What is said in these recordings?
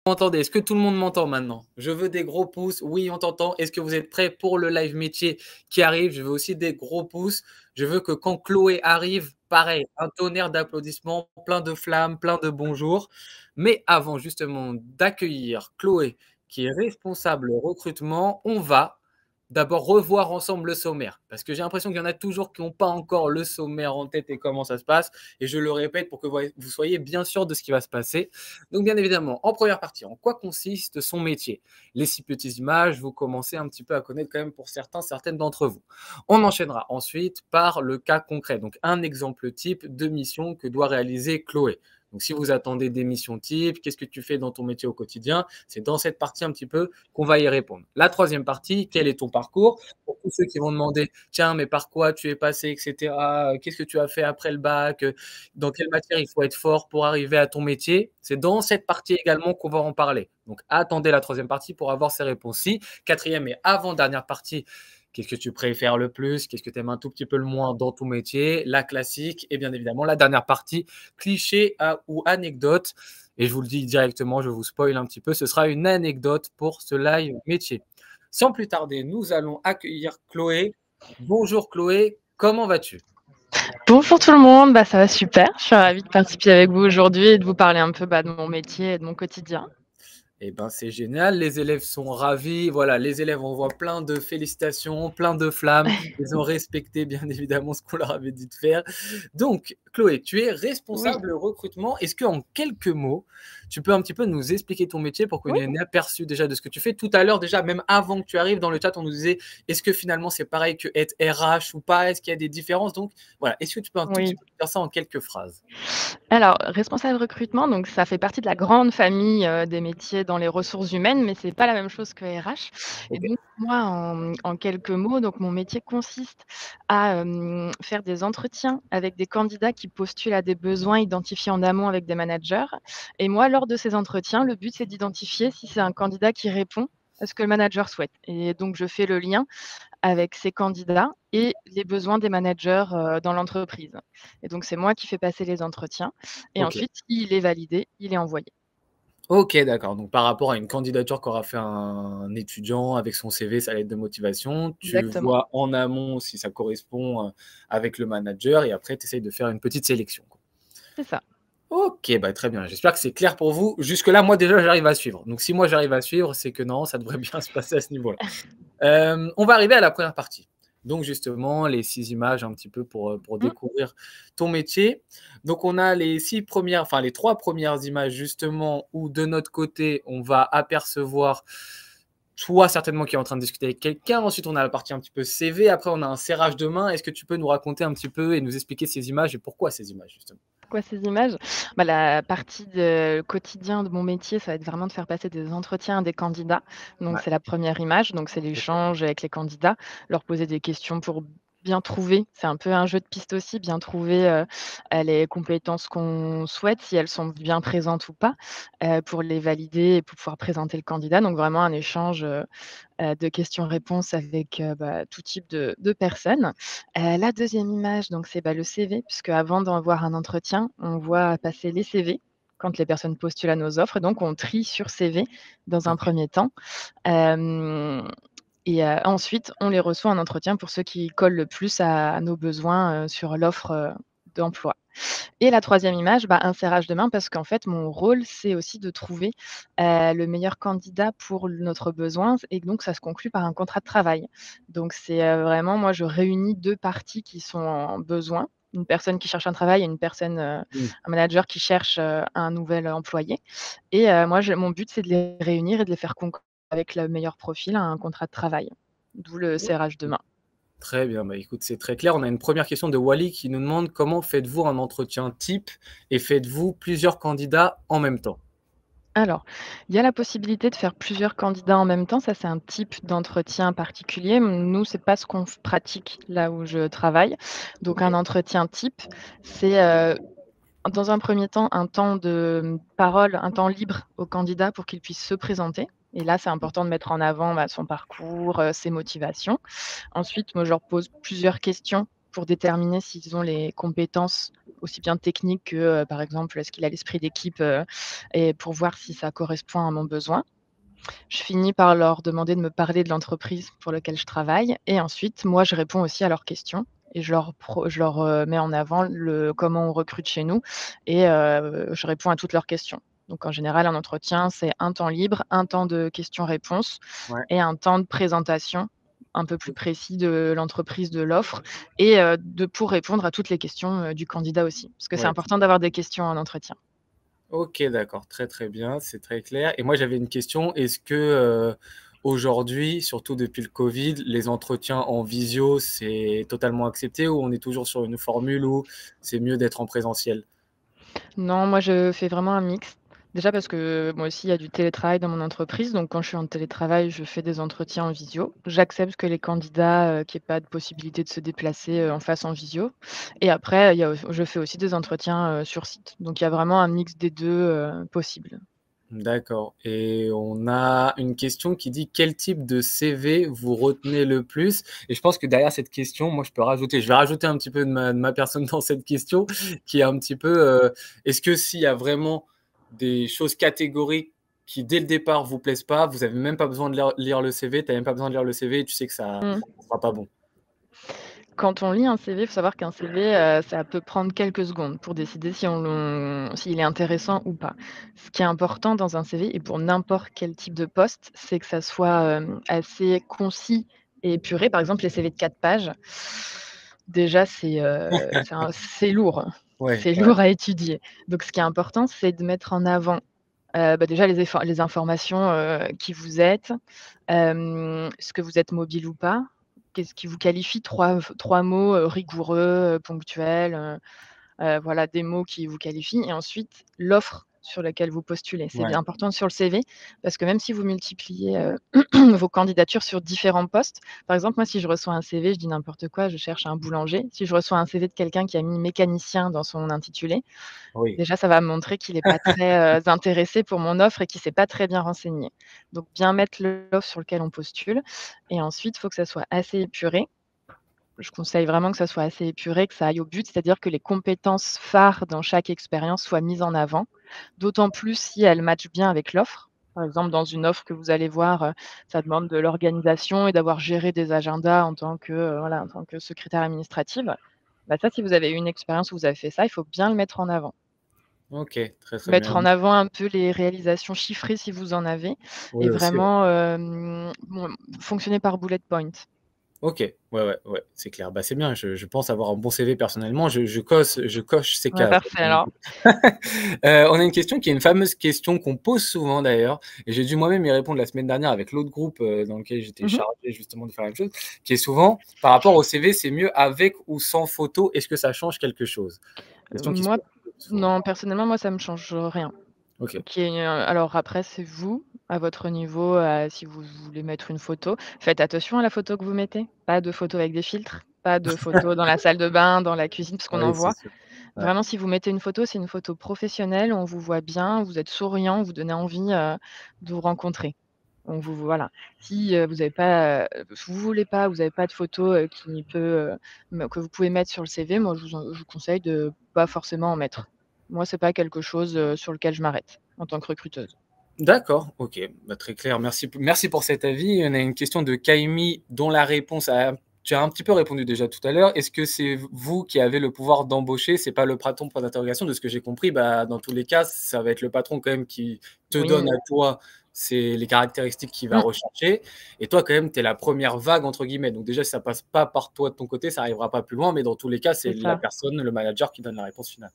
M'entendez? Est-ce que tout le monde m'entend maintenant? Je veux des gros pouces. Oui, on t'entend. Est-ce que vous êtes prêts pour le live métier qui arrive? Je veux aussi des gros pouces. Je veux que quand Chloé arrive, pareil, un tonnerre d'applaudissements, plein de flammes, plein de bonjours. Mais avant justement d'accueillir Chloé, qui est responsable recrutement, on va d'abord revoir ensemble le sommaire. Parce que j'ai l'impression qu'il y en a toujours qui n'ont pas encore le sommaire en tête et comment ça se passe. Et je le répète pour que vous soyez bien sûr de ce qui va se passer. Donc, bien évidemment, en première partie, en quoi consiste son métier? Les 6 petites images, vous commencez un petit peu à connaître quand même pour certains, certaines d'entre vous. On enchaînera ensuite par le cas concret, donc un exemple type de mission que doit réaliser Chloé. Donc, si vous attendez des missions types, qu'est-ce que tu fais dans ton métier au quotidien? C'est dans cette partie un petit peu qu'on va y répondre. La troisième partie, quel est ton parcours? Pour tous ceux qui vont demander, tiens, mais par quoi tu es passé, etc. Qu'est-ce que tu as fait après le bac? Dans quelle matière il faut être fort pour arriver à ton métier? C'est dans cette partie également qu'on va en parler. Donc, attendez la troisième partie pour avoir ces réponses-ci. Quatrième et avant-dernière partie, qu'est-ce que tu préfères le plus? Qu'est-ce que tu aimes un tout petit peu le moins dans ton métier? La classique et bien évidemment la dernière partie, cliché ou anecdote. Et je vous le dis directement, je vous spoil un petit peu, ce sera une anecdote pour ce live métier. Sans plus tarder, nous allons accueillir Chloé. Bonjour Chloé, comment vas-tu? Bonjour tout le monde, ça va super. Je suis ravie de participer avec vous aujourd'hui et de vous parler un peu de mon métier et de mon quotidien. Eh ben, c'est génial, les élèves sont ravis. Voilà, les élèves envoient plein de félicitations, plein de flammes. Ils ont respecté bien évidemment ce qu'on leur avait dit de faire. Donc, Chloé, tu es Oui, responsable recrutement. Est-ce qu'en quelques mots, tu peux un petit peu nous expliquer ton métier pour qu'on oui, ait un aperçu déjà de ce que tu fais? Tout à l'heure, déjà, même avant que tu arrives dans le chat, on nous disait, est-ce que finalement c'est pareil que être RH ou pas? Est-ce qu'il y a des différences? Donc, voilà, est-ce que tu peux un tout petit oui. peu faire ça en quelques phrases? Alors, responsable recrutement, donc ça fait partie de la grande famille, des métiers dans les ressources humaines, mais c'est pas la même chose que RH. Et Ok. donc moi, en quelques mots, donc mon métier consiste à, faire des entretiens avec des candidats qui postulent à des besoins identifiés en amont avec des managers. Et moi, lors de ces entretiens, le but, c'est d'identifier si c'est un candidat qui répond à ce que le manager souhaite. Et donc je fais le lien avec ces candidats et les besoins des managers, dans l'entreprise. Et donc c'est moi qui fais passer les entretiens et Ok. ensuite s'il est validé, il est envoyé. OK, d'accord. Donc par rapport à une candidature qu'aura fait un étudiant avec son CV, sa lettre de motivation, tu Exactement, vois en amont si ça correspond, avec le manager et après tu essayes de faire une petite sélection, quoi. c'est ça. OK, bah, très bien. J'espère que c'est clair pour vous. Jusque-là, moi déjà j'arrive à suivre. Donc si moi j'arrive à suivre, c'est que non, ça devrait bien se passer à ce niveau-là. On va arriver à la première partie. Donc justement, les 6 images un petit peu pour Mmh. découvrir ton métier. Donc on a les 6 premières, enfin les 3 premières images justement où de notre côté, on va apercevoir toi certainement qui est en train de discuter avec quelqu'un. Ensuite, on a la partie un petit peu CV. Après, on a un serrage de main. Est-ce que tu peux nous raconter un petit peu et nous expliquer ces images et pourquoi ces images justement? Pourquoi ces images? La partie de quotidien de mon métier, ça va être vraiment de faire passer des entretiens à des candidats. Donc Ouais, c'est la première image, donc c'est OK. l'échange avec les candidats, leur poser des questions pour bien trouver, c'est un peu un jeu de piste aussi, bien trouver, les compétences qu'on souhaite, si elles sont bien présentes ou pas, pour les valider et pour pouvoir présenter le candidat. Donc vraiment un échange, de questions-réponses avec, tout type de personnes. La deuxième image, donc c'est, le CV, puisque avant d'avoir un entretien, on voit passer les CV quand les personnes postulent à nos offres. Donc on trie sur CV dans un OK. premier temps. Hem et ensuite, on les reçoit en entretien pour ceux qui collent le plus à nos besoins, sur l'offre, d'emploi. Et la troisième image, un serrage de main parce qu'en fait, mon rôle, c'est aussi de trouver, le meilleur candidat pour notre besoin et donc ça se conclut par un contrat de travail. Donc c'est, vraiment moi, je réunis 2 parties qui sont en besoin, une personne qui cherche un travail et une personne, Mmh. un manager qui cherche, un nouvel employé et moi, mon but, c'est de les réunir et de les faire conclure avec le meilleur profil à un contrat de travail, d'où le OK. serrage de main. Très bien, bah, écoute, c'est très clair. On a une première question de Wally qui nous demande comment faites-vous un entretien type et faites-vous plusieurs candidats en même temps? Alors, il y a la possibilité de faire plusieurs candidats en même temps. Ça, c'est un type d'entretien particulier. Nous, c'est pas ce qu'on pratique là où je travaille. Donc, OK. un entretien type, c'est dans un premier temps un temps de parole, un temps libre au candidat pour qu'il puisse se présenter. Et là, c'est important de mettre en avant son parcours, ses motivations. Ensuite, moi, je leur pose plusieurs questions pour déterminer s'ils ont les compétences aussi bien techniques que, par exemple, est-ce qu'il a l'esprit d'équipe, et pour voir si ça correspond à mon besoin. Je finis par leur demander de me parler de l'entreprise pour laquelle je travaille et ensuite, moi, je réponds aussi à leurs questions et je leur mets en avant le comment on recrute chez nous et je réponds à toutes leurs questions. Donc en général, un entretien, c'est un temps libre, un temps de questions-réponses Ouais. et un temps de présentation un peu plus précis de l'entreprise, de l'offre et pour répondre à toutes les questions, du candidat aussi. Parce que c'est Ouais. important d'avoir des questions en entretien. OK, d'accord, très, très bien, c'est très clair et moi j'avais une question, est-ce que, aujourd'hui, surtout depuis le covid, les entretiens en visio, c'est totalement accepté ou on est toujours sur une formule où c'est mieux d'être en présentiel? Non, moi je fais vraiment un mix. Déjà parce que moi aussi il y a du télétravail dans mon entreprise, donc quand je suis en télétravail, je fais des entretiens en visio. J'accepte que les candidats, qu'il y ait pas de possibilité de se déplacer, en face en visio et après il y a je fais aussi des entretiens, sur site. Donc il y a vraiment un mix des 2 possible. D'accord et on a une question qui dit: «Quel type de CV vous retenez le plus?» et je pense que derrière cette question, moi je vais rajouter un petit peu de ma personne dans cette question qui est un petit peu, est-ce que s'il y a vraiment des choses catégoriques qui dès le départ vous plaisent pas, vous avez même pas besoin de lire le CV, tu as même pas besoin de lire le CV et tu sais que ça Mmh. sera pas bon? Quand on lit un CV, il faut savoir qu'un CV, ça peut prendre quelques secondes pour décider si s'il est intéressant ou pas. Ce qui est important dans un CV et pour n'importe quel type de poste, c'est que ça soit, assez concis et épuré. Par exemple, les CV de 4 pages, déjà c'est lourd, Ouais, c'est ouais, lourd à étudier. Donc ce qui est important, c'est de mettre en avant, déjà les informations, qui vous êtes, est-ce que vous êtes mobile ou pas? Qu'est-ce qui vous qualifie? Trois mots, rigoureux, ponctuels, voilà, des mots qui vous qualifient et ensuite l'offre sur laquelle vous postulez. C'est ouais. bien important sur le CV parce que même si vous multipliez, vos candidatures sur différents postes, par exemple, moi, si je reçois un CV, je dis n'importe quoi, je cherche un boulanger. Si je reçois un CV de quelqu'un qui a mis mécanicien dans son intitulé, Oui. déjà, ça va me montrer qu'il est pas très, intéressé pour mon offre et qu'il s'est pas très bien renseigné. Donc bien mettre l'offre sur lequel on postule et ensuite, il faut que ça soit assez épuré. Je conseille vraiment que ça soit assez épuré, que ça aille au but, c'est-à-dire que les compétences phares dans chaque expérience soient mises en avant, d'autant plus si elles matchent bien avec l'offre. Par exemple, dans une offre que vous allez voir, ça demande de l'organisation et d'avoir géré des agendas en tant que, voilà, en tant que secrétaire administrative. Bah, ça, si vous avez eu une expérience où vous avez fait ça, il faut bien le mettre en avant. OK, très, très bien. Mettre en avant un peu les réalisations chiffrées si vous en avez Oui et aussi, ouais. vraiment, bon, fonctionner par bullet point. OK, ouais, ouais, ouais, c'est clair. Bah, c'est bien, je pense avoir un bon CV personnellement, je coche ces Ouais, cases. parfait alors. On a une question qui est une fameuse question qu'on pose souvent d'ailleurs et j'ai dû moi-même y répondre la semaine dernière avec l'autre groupe, dans lequel j'étais Mmh. chargé justement de faire la même chose, qui est souvent par rapport au CV, c'est mieux avec ou sans photo? Est-ce que ça change quelque chose? Question qui se Moi pose souvent. non, personnellement, moi, ça me change rien. OK. Alors après, c'est vous, à votre niveau, si vous voulez mettre une photo. Faites attention à la photo que vous mettez. Pas de photos avec des filtres, pas de photos dans la salle de bain, dans la cuisine, parce qu'on en Oui, c'est voit. sûr. Ouais. Vraiment, si vous mettez une photo, c'est une photo professionnelle, on vous voit bien, vous êtes souriant, vous donnez envie, de vous rencontrer. On vous voilà. Si, vous avez pas, vous voulez pas, vous avez pas de photo, qui peut, que vous pouvez mettre sur le CV, moi je vous conseille de pas forcément en mettre. Moi, c'est pas quelque chose, sur lequel je m'arrête en tant que recruteuse. D'accord, OK, bah, très clair. Merci pour cet avis. On a une question de Kaimi dont la réponse a tu as un petit peu répondu déjà tout à l'heure. Est-ce que c'est vous qui avez le pouvoir d'embaucher? C'est pas le patron, point d'interrogation. De ce que j'ai compris, bah, dans tous les cas, ça va être le patron quand même qui te donne Oui, à toi, c'est les caractéristiques qu'il va mmh, rechercher et toi quand même, tu es la première vague» entre guillemets. Donc déjà, si ça passe pas par toi de ton côté, ça arrivera pas plus loin, mais dans tous les cas, c'est c'est la ça. personne, le manager qui donne la réponse finale.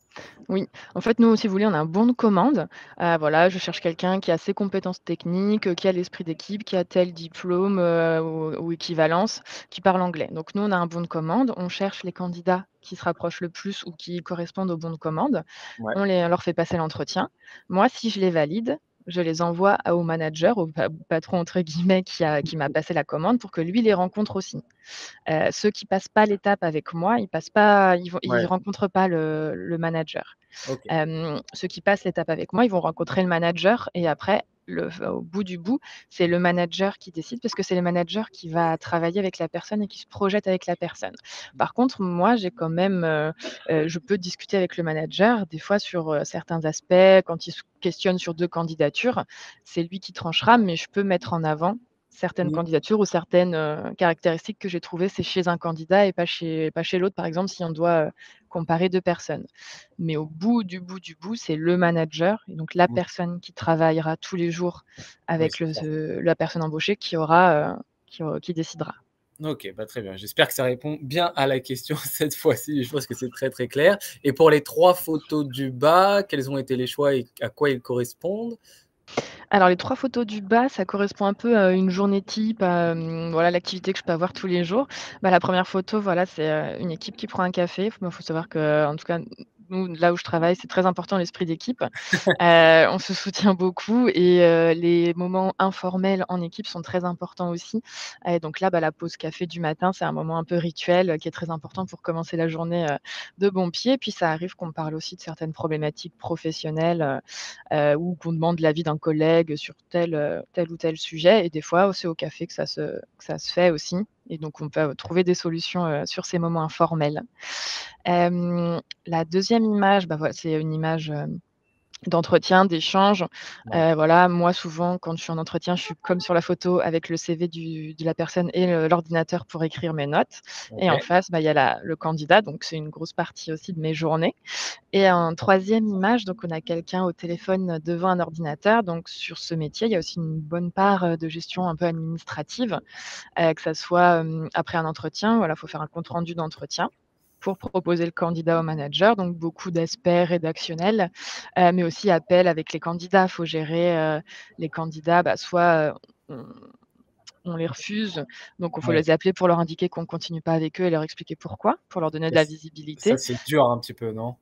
Oui, en fait, nous, si vous voulez, on a un bon de commande. Voilà, je cherche quelqu'un qui a ces compétences techniques, qui a l'esprit d'équipe, qui a tel diplôme, ou équivalence, qui parle anglais. Donc nous, on a un bon de commande, on cherche les candidats qui se rapprochent le plus ou qui correspondent au bon de commande. Ouais, On leur fait passer l'entretien. Moi, si je les valide, je les envoie au manager, au «patron» entre guillemets qui m'a passé la commande pour que lui les rencontre aussi. Ceux qui passent pas l'étape avec moi, ils ouais, rencontrent pas le manager. OK. Ceux qui passent l'étape avec moi, ils vont rencontrer le manager et après, au bout du bout, c'est le manager qui décide parce que c'est le manager qui va travailler avec la personne et qui se projette avec la personne. Par contre, moi, j'ai quand même, je peux discuter avec le manager des fois sur, certains aspects. Quand il se questionne sur 2 candidatures, c'est lui qui tranchera, mais je peux mettre en avant certaines Mmh. candidatures ou certaines, caractéristiques que j'ai trouvées, c'est chez un candidat et pas chez l'autre, par exemple, si on doit, comparer 2 personnes. Mais au bout du bout, c'est le manager et donc la Oui, personne qui travaillera tous les jours oui, avec c'est ça. la personne embauchée qui décidera. OK, bah, très bien. J'espère que ça répond bien à la question cette fois-ci. Je pense que c'est très, très clair et pour les 3 photos du bas, quels ont été les choix et à quoi ils correspondent? Alors les 3 photos du bas, ça correspond un peu à une journée type, voilà l'activité que je peux avoir tous les jours. Bah, la première photo, voilà, c'est, une équipe qui prend un café. Faut savoir qu'en tout cas, nous, là où je travaille, c'est très important l'esprit d'équipe. On se soutient beaucoup et les moments informels en équipe sont très importants aussi. Et donc là, bah, la pause café du matin, c'est un moment un peu rituel, qui est très important pour commencer la journée, de bon pied. Puis ça arrive qu'on parle aussi de certaines problématiques professionnelles, ou qu'on demande l'avis d'un collègue sur tel ou tel sujet et des fois, c'est au café que ça se fait aussi et donc on peut trouver des solutions, sur ces moments informels. La deuxième image, bah, voilà, c'est une image, d'entretien, d'échange. Ouais, Voilà, moi souvent quand je suis en entretien, je suis comme sur la photo avec le CV de la personne et l'ordinateur pour écrire mes notes et en OK. face, bah, il y a le candidat, donc c'est une grosse partie aussi de mes journées et en troisième image, donc on a quelqu'un au téléphone devant un ordinateur. Donc sur ce métier, il y a aussi une bonne part, de gestion un peu administrative, que ça soit, après un entretien, voilà, il faut faire un compte rendu d'entretien pour proposer le candidat au manager, donc beaucoup d'aspects rédactionnels, mais aussi appel avec les candidats. Il faut gérer, les candidats, bah, soit, on les refuse, donc il faut Ouais. les appeler pour leur indiquer qu'on ne continue pas avec eux et leur expliquer pourquoi, pour leur donner de Et la ça, visibilité. c'est dur un petit peu, non?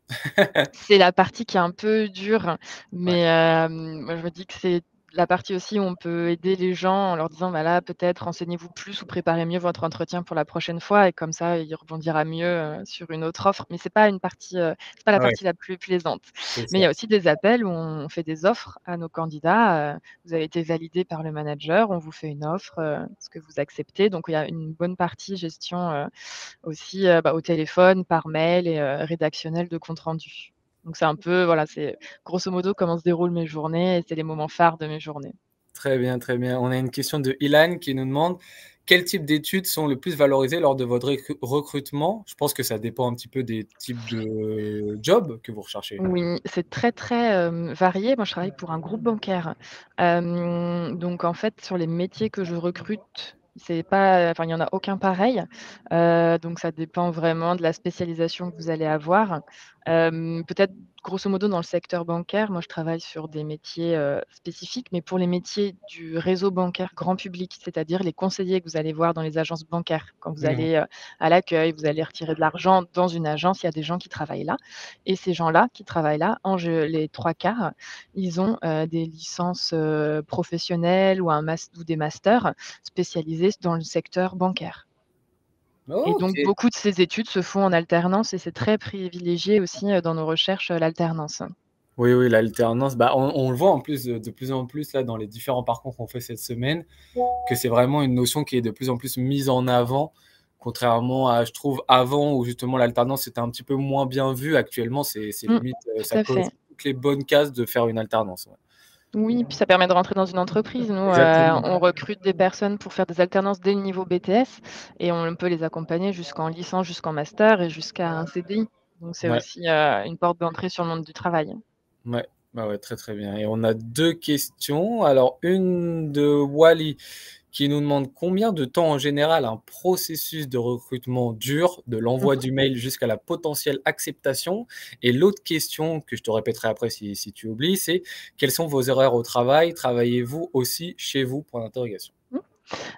C'est la partie qui est un peu dure, Ouais, mais moi je me dis que c'est la partie aussi où on peut aider les gens en leur disant: «Bah, là, peut-être renseignez-vous plus ou préparez mieux votre entretien pour la prochaine fois» et comme ça, il rebondira mieux, sur une autre offre. Mais c'est pas la ouais, partie la plus plaisante. c'est Mais il ça. y a aussi des appels où on fait des offres à nos candidats, «Vous avez été validé par le manager, on vous fait une offre, est-ce que vous acceptez?» Donc il y a une bonne partie gestion, aussi, bah, au téléphone, par mail et rédactionnel de compte rendu. Donc c'est un peu voilà, c'est grosso modo comment se déroulent mes journées et c'est les moments phares de mes journées. Très bien, très bien. On a une question de Ilan qui nous demande: «Quels types d'études sont le plus valorisés lors de votre recrutement?» Je pense que ça dépend un petit peu des types de jobs que vous recherchez. Oui, c'est très, très, varié. Moi, je travaille pour un groupe bancaire. Donc en fait, sur les métiers que je recrute, c'est pas enfin, il y en a aucun pareil. Donc ça dépend vraiment de la spécialisation que vous allez avoir. Peut-être grosso modo dans le secteur bancaire, moi je travaille sur des métiers, spécifiques, mais pour les métiers du réseau bancaire grand public, c'est-à-dire les conseillers que vous allez voir dans les agences bancaires. Quand vous Mmh. allez, à l'accueil, vous allez retirer de l'argent dans une agence, il y a des gens qui travaillent là. Et ces gens-là qui travaillent là, les 3 quarts, ils ont, des licences, professionnelles ou des masters spécialisés dans le secteur bancaire. Et donc OK. beaucoup de ces études se font en alternance et c'est très privilégié aussi, dans nos recherches, l'alternance. Oui, oui, l'alternance, bah, on le voit en plus, de plus en plus là dans les différents parcours qu'on fait cette semaine, que c'est vraiment une notion qui est de plus en plus mise en avant, contrairement à je trouve avant où justement l'alternance était un petit peu moins bien vu. Actuellement, c'est Mmh, limite, tout ça à coche fait. toutes les bonnes cases de faire une alternance, ouais. Oui, puis ça permet de rentrer dans une entreprise. Nous, Exactement. on recrute des personnes pour faire des alternances dès le niveau BTS et on peut les accompagner jusqu'en licence, jusqu'en master et jusqu'à un CDI. Donc c'est Ouais, aussi, une porte d'entrée sur le monde du travail. ouais, ouais, ouais, très, très bien et on a 2 questions. Alors une de Wally qui nous demande: «Combien de temps en général un processus de recrutement dure, de l'envoi Mmh. du mail jusqu'à la potentielle acceptation?» Et l'autre question que je te répéterai après si tu oublies, c'est: «Quels sont vos horaires au travail? Travaillez-vous aussi chez vous?» Point d'interrogation. Mmh.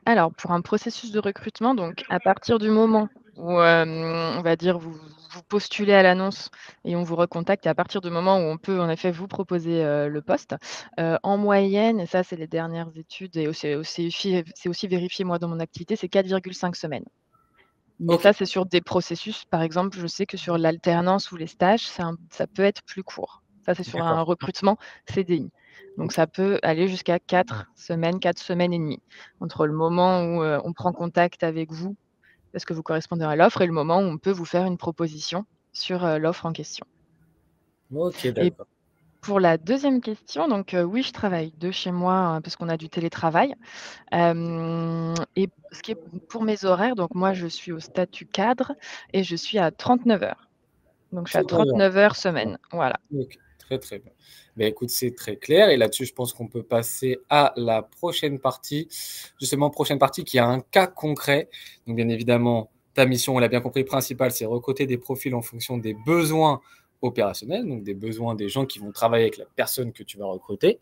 Alors pour un processus de recrutement, donc à partir du moment où, on va dire vous postulez à l'annonce et on vous recontacte et à partir du moment où on peut en effet vous proposer, le poste, en moyenne et ça c'est les dernières études et c'est aussi vérifié moi dans mon activité, c'est 4,5 semaines. Mais OK, ça c'est sur des processus, par exemple, je sais que sur l'alternance ou les stages, ça peut être plus court. Ça c'est sur un d'accord. recrutement CDI. Donc OK. ça peut aller jusqu'à 4 semaines et demie, entre le moment où, on prend contact avec vous parce que vous correspondez à l'offre et le moment où on peut vous faire une proposition sur, l'offre en question. OK, Et d'accord. pour la deuxième question, donc oui, je travaille de chez moi, parce qu'on a du télétravail. Et ce qui est pour mes horaires, donc moi, je suis au statut cadre et je suis à 39 heures. Donc je suis à 39 heures. 39 heures Ouais. semaine, voilà. OK, très, très bien. Beh, écoute, c'est très clair et là-dessus, je pense qu'on peut passer à la prochaine partie. Justement, prochaine partie qui a un cas concret. Donc bien évidemment, ta mission, on l'a bien compris, principale, c'est recruter des profils en fonction des besoins opérationnels, donc des besoins des gens qui vont travailler avec la personne que tu vas recruter. Et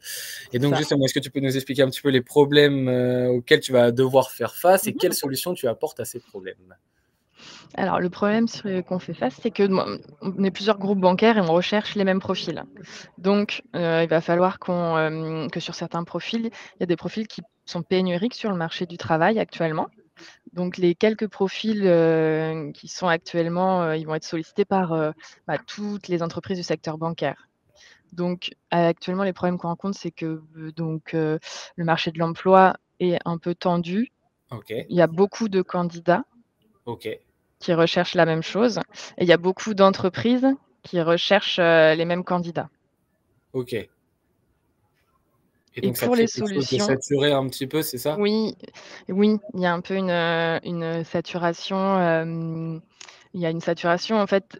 C'est donc ça. justement, est-ce que tu peux nous expliquer un petit peu les problèmes, auxquels tu vas devoir faire face et quelles Mmh. solutions tu apportes à ces problèmes? Alors le problème qu'on fait face, c'est que on est plusieurs groupes bancaires et on recherche les mêmes profils. Donc il va falloir que sur certains profils, il y a des profils qui sont pénuriques sur le marché du travail actuellement. Donc les quelques profils, qui sont actuellement, ils vont être sollicités par, toutes les entreprises du secteur bancaire. Donc actuellement, les problèmes qu'on rencontre, c'est que, le marché de l'emploi est un peu tendu. OK, Il y a beaucoup de candidats OK, qui recherchent la même chose et il y a beaucoup d'entreprises qui recherchent, les mêmes candidats. OK. Et Et donc ça pour les crée quelque chose de solutions, saturé un petit peu, c'est ça? oui, oui, il y a un peu une saturation, il y a une saturation en fait.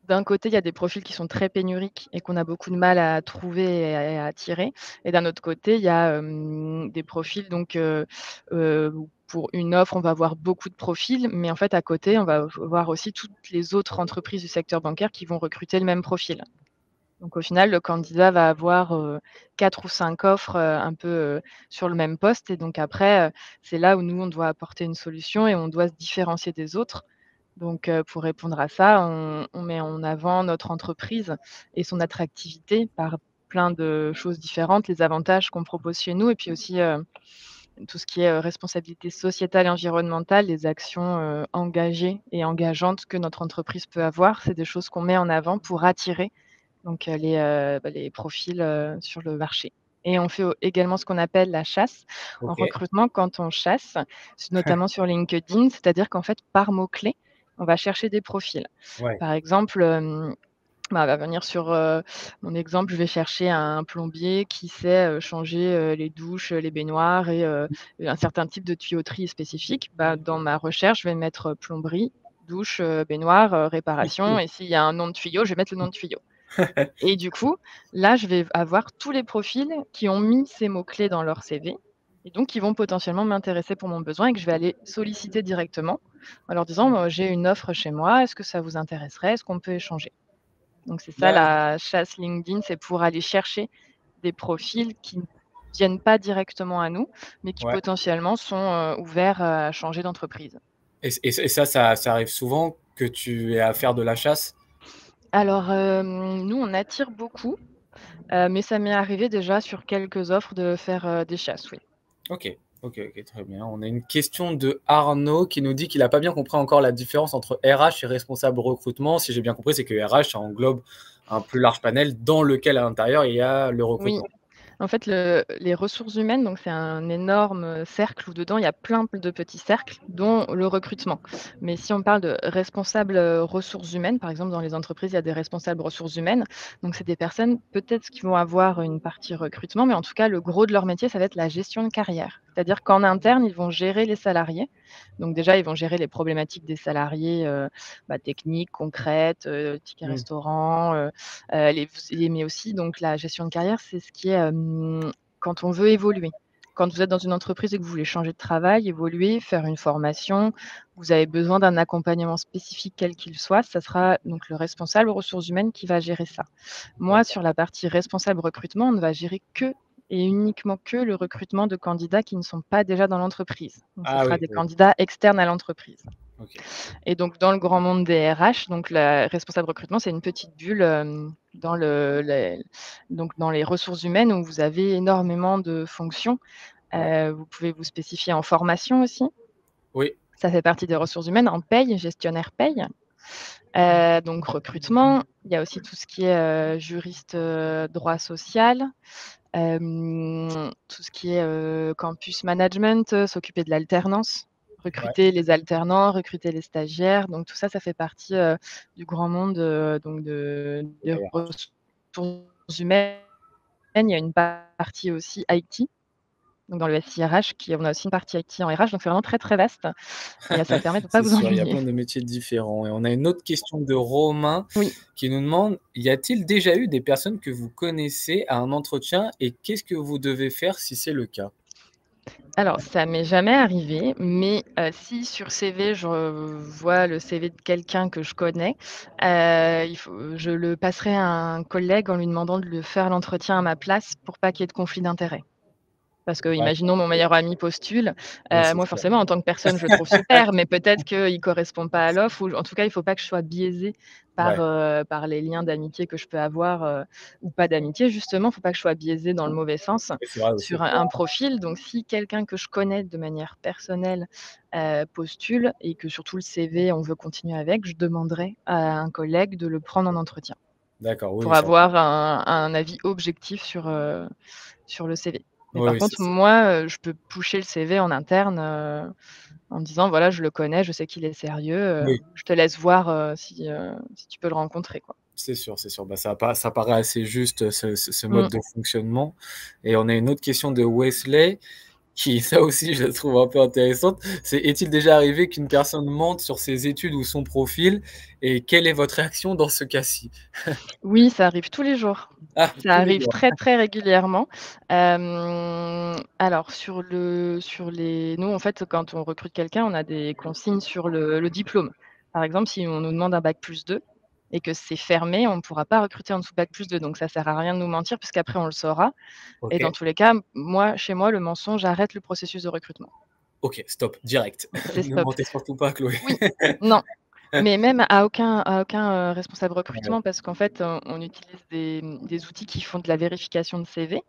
D'un côté, il y a des profils qui sont très pénuriques et qu'on a beaucoup de mal à trouver et à attirer, et d'un autre côté, il y a, des profils où pour une offre, on va avoir beaucoup de profils, mais en fait, à côté, on va voir aussi toutes les autres entreprises du secteur bancaire qui vont recruter le même profil. Donc au final, le candidat va avoir, 4 ou 5 offres, un peu, sur le même poste, et donc après, c'est là où nous, on doit apporter une solution et on doit se différencier des autres. Donc pour répondre à ça, on met en avant notre entreprise et son attractivité par plein de choses différentes, les avantages qu'on propose chez nous et puis aussi, tout ce qui est, responsabilité sociétale et environnementale, les actions, engagées et engageantes que notre entreprise peut avoir. C'est des choses qu'on met en avant pour attirer les profils, sur le marché, et on fait également ce qu'on appelle la chasse. En OK. recrutement, quand on chasse, notamment sur LinkedIn, c'est-à-dire qu'en fait, par mots-clés, on va chercher des profils. Ouais. Par exemple, on va venir sur, mon exemple, je vais chercher un plombier qui sait, changer, les douches, les baignoires et un certain type de tuyauterie spécifique. Bah, dans ma recherche, je vais mettre, plomberie, douche, baignoire, réparation, et s'il y a un nom de tuyau, je vais mettre le nom de tuyau. Et du coup, là, je vais avoir tous les profils qui ont mis ces mots-clés dans leur CV et donc qui vont potentiellement m'intéresser pour mon besoin et que je vais aller solliciter directement en leur disant: «J'ai une offre chez moi, est-ce que ça vous intéresserait? Est-ce qu'on peut échanger?» Donc c'est ça D'accord. la chasse LinkedIn, c'est pour aller chercher des profils qui ne viennent pas directement à nous, mais qui Ouais. potentiellement sont, ouverts à changer d'entreprise. Et ça arrive souvent que tu aies à faire de la chasse? Alors, nous, on attire beaucoup, mais ça m'est arrivé déjà sur quelques offres de faire, des chasses, oui. OK. OK, OK, très bien. On a une question de Arnaud qui nous dit qu'il a pas bien compris encore la différence entre RH et responsable recrutement. Si j'ai bien compris, c'est que RH, ça englobe un plus large panel dans lequel à l'intérieur il y a le Oui. recrutement. En fait, les ressources humaines, donc c'est un énorme, cercle où dedans il y a plein de petits cercles, dont le recrutement. Mais si on parle de responsables, ressources humaines, par exemple, dans les entreprises, il y a des responsables ressources humaines. Donc c'est des personnes peut-être qui vont avoir une partie recrutement, mais en tout cas, le gros de leur métier, ça va être la gestion de carrière. C'est-à-dire qu'en interne, ils vont gérer les salariés. Donc déjà, ils vont gérer les problématiques des salariés, techniques, concrètes, tickets Mmh. restaurant, mais aussi donc la gestion de carrière, c'est ce qui est, quand on veut évoluer. Quand vous êtes dans une entreprise et que vous voulez changer de travail, évoluer, faire une formation, vous avez besoin d'un accompagnement spécifique quel qu'il soit, ça sera donc le responsable aux ressources humaines qui va gérer ça. Moi, D'accord. sur la partie responsable recrutement, on ne va gérer que et uniquement que le recrutement de candidats qui ne sont pas déjà dans l'entreprise. Donc ce Ah sera oui, des oui. candidats externes à l'entreprise. OK. Et donc dans le grand monde des RH, donc la responsable recrutement, c'est une petite bulle, dans les ressources humaines où vous avez énormément de fonctions. Ouais. Vous pouvez vous spécifier en formation aussi, Oui. ça fait partie des ressources humaines, en paye, gestionnaire paye, donc recrutement. Il y a aussi tout ce qui est, juriste, droit social, Tout ce qui est, campus management, s'occuper de l'alternance, Ouais, recruter les alternants, recruter les stagiaires, donc tout ça, ça fait partie, du grand monde, donc des derrière. ressources humaines. Il y a une partie aussi IT, donc dans le SIRH on a aussi une partie IT en RH, donc c'est vraiment très, très vaste et ça permet de ne pas C'est vous sûr, il y a ennuyer. plein de métiers différents et on a une autre question de Romain Oui. qui nous demande: «Y a-t-il déjà eu des personnes que vous connaissez à un entretien et qu'est-ce que vous devez faire si c'est le cas?» Alors, ça m'est jamais arrivé, mais si sur CV, je vois le CV de quelqu'un que je connais, je le passerai à un collègue en lui demandant de le faire l'entretien à ma place pour pas qu'il y ait de conflit d'intérêts. Parce que, imaginons mon meilleur ami postule, Ouais, c'est moi sûr. forcément en tant que personne je le trouve super, mais peut-être qu'il correspond pas à l'offre ou en tout cas il faut pas que je sois biaisée Ouais, par les liens d'amitié que je peux avoir, ou pas d'amitié justement. Il faut pas que je sois biaisée dans le mauvais sens et c'est vrai aussi. sur un profil. Donc si quelqu'un que je connais de manière personnelle, postule et que surtout le CV on veut continuer avec, je demanderai à un collègue de le prendre en entretien D'accord, oui, pour oui, ça avoir un avis objectif sur le CV. Mais oui, par oui, c'est contre, sûr. moi, je peux pusher le CV en interne, en disant: «Voilà, je le connais, je sais qu'il est sérieux, Oui, je te laisse voir, si tu peux le rencontrer», quoi. c'est sûr, c'est sûr. Bah, ça paraît assez juste, ce mode Mmh. de fonctionnement et on a une autre question de Wesley qui ça aussi je la trouve un peu intéressante. C'est: «Est-il déjà arrivé qu'une personne mente sur ses études ou son profil et quelle est votre réaction dans ce cas-ci?» Oui, ça arrive tous les jours. Ah, Ça tous les arrive jours. très, très régulièrement. Alors sur les nous, en fait, quand on recrute quelqu'un, on a des consignes sur le diplôme. Par exemple, si on nous demande un bac+2 et que c'est fermé, on ne pourra pas recruter en dessous de bac+2, donc ça sert à rien de nous mentir puisqu'après on le saura et dans OK, tous les cas, moi, chez moi, le mensonge arrête le processus de recrutement. OK, stop, direct. C'est Ne stop. mentez surtout pas, Chloé. Oui, non. Mais même à aucun responsable Ouais, recrutement parce qu'en fait, on utilise des outils qui font de la vérification de CV,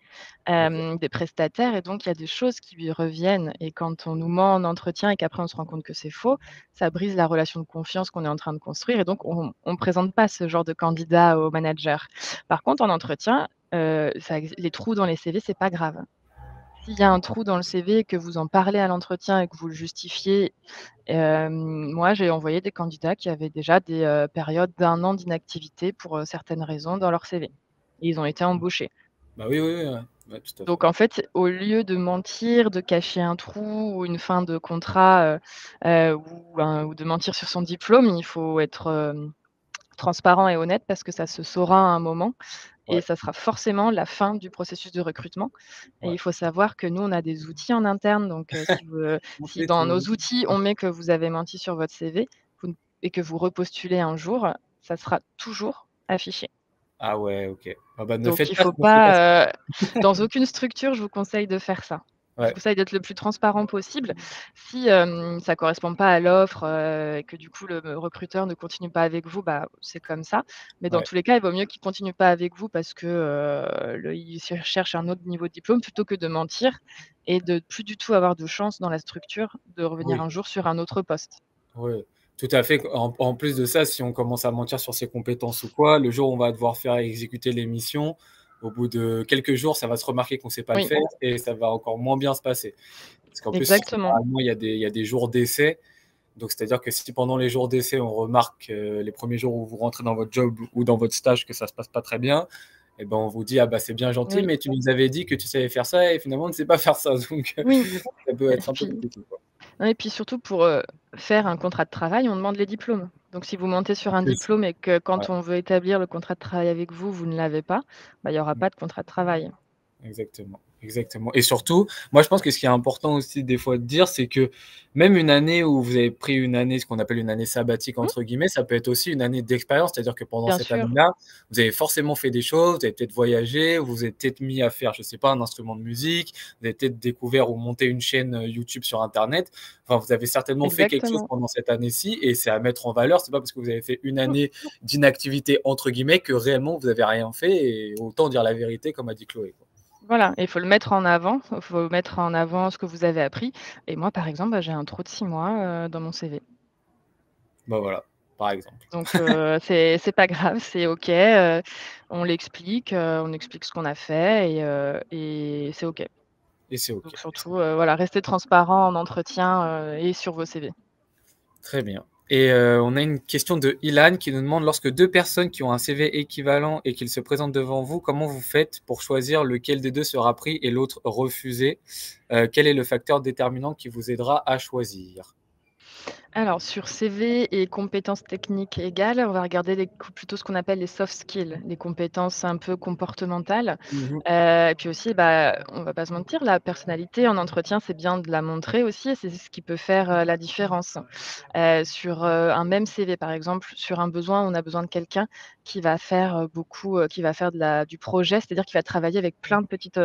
OK. des prestataires et donc il y a des choses qui lui reviennent et quand on nous ment en entretien et qu'après on se rend compte que c'est faux, ça brise la relation de confiance qu'on est en train de construire et donc on présente pas ce genre de candidat au manager. Par contre, en entretien, ça exi les trous dans les CV, c'est pas grave. S'il y a un trou dans le CV et que vous en parlez à l'entretien et que vous le justifiez. Moi, j'ai envoyé des candidats qui avaient déjà des, périodes d'1 an d'inactivité pour, certaines raisons dans leur CV et ils ont été embauchés. Bah, oui, oui, oui, ouais. Ouais, tout à fait. Donc en fait, au lieu de mentir, de cacher un trou ou une fin de contrat, ou de mentir sur son diplôme, il faut être, transparent et honnête parce que ça se saura à un moment et Ouais, ça sera forcément la fin du processus de recrutement et ouais. il faut savoir que nous, on a des outils en interne donc si Montez dans nos tout. outils, on met que vous avez menti sur votre CV vous n et que vous repostulez un jour, ça sera toujours affiché. Ah ouais, OK. Ah bah, Donc il faut ne faites pas ça. pas, dans aucune structure, je vous conseille de faire ça. Je vous Ouais, conseille d'être le plus transparent possible. Si, ça correspond pas à l'offre, et que du coup le recruteur ne continue pas avec vous, bah, c'est comme ça. Mais dans ouais, tous les cas, il vaut mieux qu'il continue pas avec vous parce que, il cherche un autre niveau de diplôme plutôt que de mentir et de plus du tout avoir de chance dans la structure de revenir oui, un jour sur un autre poste. oui, tout à fait. En plus de ça, si on commence à mentir sur ses compétences ou quoi, le jour où on va devoir faire exécuter les missions, au bout de quelques jours, ça va se remarquer qu'on sait pas le Oui, faire et ça va encore moins bien se passer. Parce qu'en plus, exactement. généralement, il y a des jours d'essai. Donc, c'est-à-dire que si pendant les jours d'essai, on remarque, les premiers jours où vous rentrez dans votre job ou dans votre stage que ça se passe pas très bien, et ben, on vous dit: «Ah bah, c'est bien gentil, Oui, mais tu nous avais dit que tu savais faire ça et finalement, on ne sait pas faire ça». Donc, oui ça peut et être un peu puis compliqué, quoi. non et puis surtout pour, faire un contrat de travail, on demande les diplômes. Donc si vous mentez sur un C'est ça, diplôme et que ouais. quand on veut établir le contrat de travail avec vous, vous ne l'avez pas, bah, il y aura Mmh. pas de contrat de travail. Exactement, exactement et surtout, moi je pense que ce qui est important aussi des fois de dire, c'est que même une année où vous avez pris une année, ce qu'on appelle une année «sabbatique» Mmh, entre guillemets, ça peut être aussi une année d'expérience. C'est-à-dire que pendant bien cette sûr, année-là, vous avez forcément fait des choses, vous avez peut-être voyagé, vous vous êtes peut-être mis à faire, je sais pas, un instrument de musique, vous avez peut-être découvert ou monté une chaîne, YouTube sur internet. Enfin, vous avez certainement fait quelque chose exactement. pendant cette année-ci et c'est à mettre en valeur. C'est pas parce que vous avez fait une Mmh, année «d'inactivité» entre guillemets que réellement vous avez rien fait et autant dire la vérité comme a dit Chloé, quoi. voilà et il faut le mettre en avant, il faut mettre en avant ce que vous avez appris et moi, par exemple, bah, j'ai un trou de 6 mois, dans mon CV. Bah, voilà, par exemple. Donc c'est pas grave, c'est OK, on explique ce qu'on a fait et c'est OK. Et c'est OK. Donc surtout, voilà, restez transparent en entretien, et sur vos CV. Très bien. Et on a une question de Ilan qui nous demande, lorsque 2 personnes qui ont un CV équivalent et qu'ils se présentent devant vous, comment vous faites pour choisir lequel des 2 sera pris et l'autre refusé? Quel est le facteur déterminant qui vous aidera à choisir? Alors sur CV et compétences techniques égales, on va regarder plutôt ce qu'on appelle les soft skills, les compétences un peu comportementales. Mmh. Et puis aussi, on va pas se mentir, la personnalité en entretien, c'est bien de la montrer aussi et c'est ce qui peut faire, la différence. Sur, un même CV, par exemple, sur un besoin, on a besoin de quelqu'un qui va faire, qui va faire du projet, c'est-à-dire qui va travailler avec plein de petites,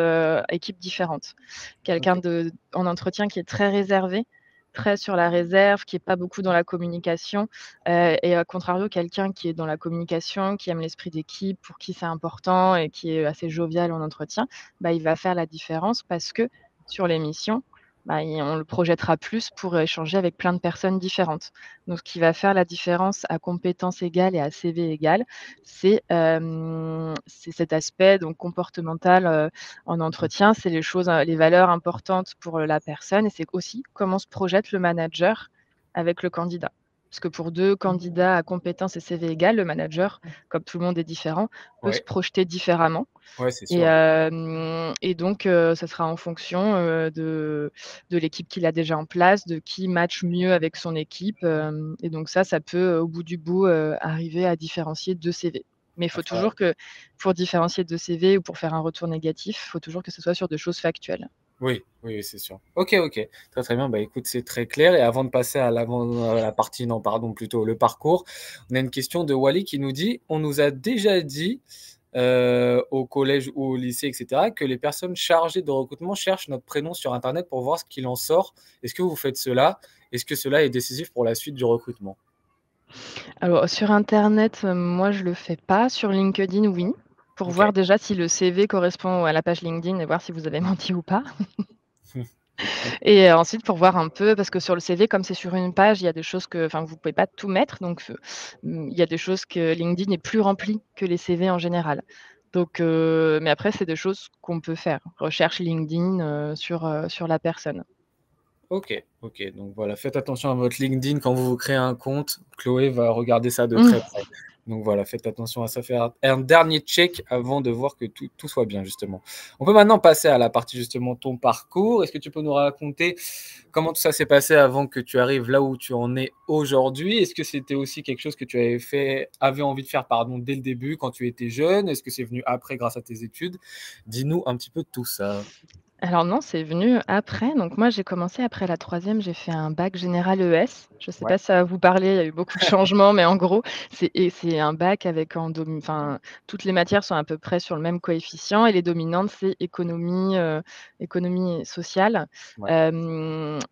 équipes différentes. Quelqu'un OK. en entretien qui est très réservé, très sur la réserve, qui est pas beaucoup dans la communication, et à contrario, quelqu'un qui est dans la communication, qui aime l'esprit d'équipe, pour qui c'est important et qui est assez jovial en entretien, il va faire la différence parce que sur l'émission, on le projettera plus pour échanger avec plein de personnes différentes. Donc ce qui va faire la différence à compétences égales et à CV égal, c'est cet aspect donc comportemental, en entretien. C'est les choses, les valeurs importantes pour, la personne et c'est aussi comment se projette le manager avec le candidat. Parce que pour 2 candidats à compétences et CV égales, le manager, comme tout le monde est différent, peut se Ouais, projeter différemment ouais, c'est et sûr. donc ça sera en fonction, de l'équipe qu'il a déjà en place, de qui match mieux avec son équipe, et donc ça peut, au bout du bout, arriver à différencier 2 CV. Mais il faut Enfin, toujours que pour différencier 2 CV ou pour faire un retour négatif, il faut toujours que ce soit sur des choses factuelles. oui, oui, oui, c'est sûr. OK, OK. Très, très bien. Bah, écoute, c'est très clair et avant de passer à la partie non, pardon, plutôt le parcours, on a une question de Wally qui nous dit: «On nous a déjà dit, au collège ou au lycée et cetera, que les personnes chargées de recrutement cherchent notre prénom sur internet pour voir ce qu'il en sort. Est-ce que vous faites cela? Est-ce que cela est décisif pour la suite du recrutement?» Alors sur internet, moi je le fais pas. Sur LinkedIn, oui, pour OK. voir déjà si le CV correspond à la page LinkedIn et voir si vous avez menti ou pas. Et ensuite pour voir un peu parce que sur le CV, comme c'est sur une page, il y a des choses vous pouvez pas tout mettre donc il y a des choses que LinkedIn est plus rempli que les CV en général. Donc mais après c'est des choses qu'on peut faire. Recherche LinkedIn, sur la personne. OK, OK, donc voilà, faites attention à votre LinkedIn quand vous vous créez un compte. Chloé va regarder ça de très près. Donc voilà, faites attention à ça, faire un dernier check avant de voir que tout soit bien justement. On peut maintenant passer à la partie justement ton parcours. Est-ce que tu peux nous raconter comment tout ça s'est passé avant que tu arrives là où tu en es aujourd'hui? Est-ce que c'était aussi quelque chose que tu avais envie de faire, pardon, dès le début quand tu étais jeune? Est-ce que c'est venu après grâce à tes études? Dis-nous un petit peu tout ça. Alors non, c'est venu après. Donc moi, j'ai commencé après la troisième, j'ai fait un bac général ES. Je ne sais Ouais, pas si ça va vous parler, il y a eu beaucoup de changements, mais en gros, c'est un bac avec toutes les matières sont à peu près sur le même coefficient et les dominantes, c'est économie sociale, ouais,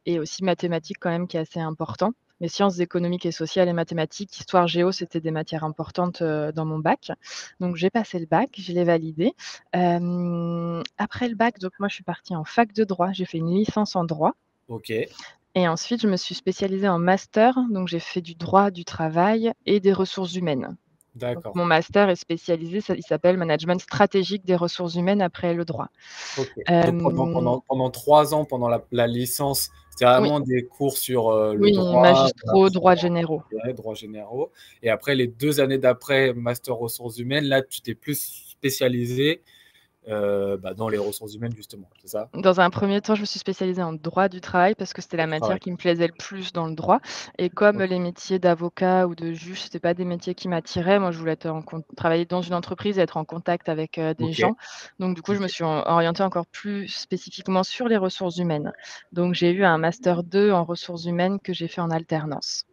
et aussi mathématiques quand même qui est assez important. Mais sciences économiques et sociales et mathématiques, histoire, géo, c'était des matières importantes, dans mon bac. Donc j'ai passé le bac, je l'ai validé. Après le bac, donc moi je suis partie en fac de droit, j'ai fait une licence en droit OK, et ensuite je me suis spécialisée en master, donc j'ai fait du droit du travail et des ressources humaines. Donc d'accord. mon master est spécialisé, il s'appelle management stratégique des ressources humaines après le droit. OK. Donc Hem, pendant 3 ans, pendant la licence, c'était oui, vraiment des cours sur, le oui, droit, magistraux, droits généraux. ouais, droits généraux et après les 2 années d'après, master ressources humaines, là, tu t'es plus spécialisé, dans les ressources humaines justement, c'est ça? Dans un premier temps, je me suis spécialisée en droit du travail parce que c'était Droit la du matière travail. qui me plaisait le plus dans le droit et comme OK, les métiers d'avocat ou de juge, c'était pas des métiers qui m'attiraient, moi je voulais être travailler dans une entreprise et être en contact avec, des OK, gens. Donc du coup, je me OK. suis orientée encore plus spécifiquement sur les ressources humaines. Donc j'ai eu un master 2 en ressources humaines que j'ai fait en alternance.